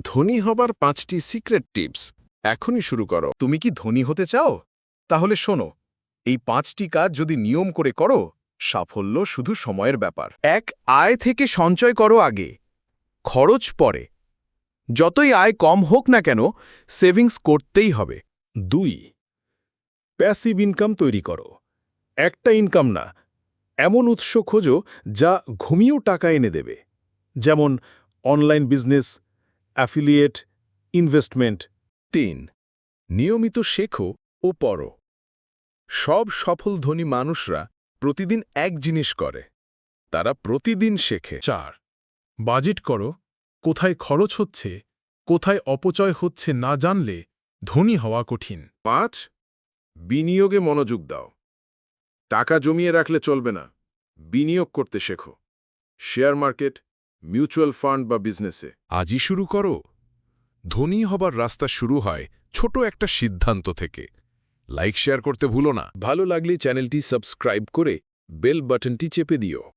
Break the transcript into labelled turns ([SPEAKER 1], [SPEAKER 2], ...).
[SPEAKER 1] ধনী হবার 5টি সিক্রেট টিপস এখনই শুরু করো।
[SPEAKER 2] তুমি কি ধনী হতে চাও? তাহলে শোনো, এই 5টি কাজ যদি নিয়ম করে করো, সাফল্য শুধু সময়ের ব্যাপার।
[SPEAKER 3] আয় থেকে সঞ্চয় করো আগে, খরচ পরে। যতই আয় কম হোক না কেন, সেভিংস করতেই হবে।
[SPEAKER 2] 2 প্যাসিভ ইনকাম তৈরি করো। একটা ইনকাম না, এমন উৎস খোঁজো যা ঘুমিয়েও টাকা এনে দেবে, যেমন অনলাইন বিজনেস, অ্যাফিলিয়েট, ইনভেস্টমেন্ট।
[SPEAKER 1] 3 নিয়মিত শেখো ও পড়ো। সব সফল ধনী মানুষরা প্রতিদিন এক জিনিস করে, তারা প্রতিদিন শেখে।
[SPEAKER 2] 4 বাজেট করো। কোথায় খরচ হচ্ছে, কোথায় অপচয় হচ্ছে না জানলে ধনী হওয়া কঠিন।
[SPEAKER 1] 5 বিনিয়োগে মনোযোগ দাও। টাকা জমিয়ে রাখলে চলবে না, বিনিয়োগ করতে শেখো। শেয়ার মার্কেট, মিউচুয়াল ফান্ড বা বিজনেসে।
[SPEAKER 2] আজই শুরু করো। ধনী হবার রাস্তা শুরু হয় ছোট একটা সিদ্ধান্ত থেকে। লাইক শেয়ার করতে ভুলো না।
[SPEAKER 1] ভালো লাগলে চ্যানেলটি সাবস্ক্রাইব করে বেল বাটনটি চেপে দিও।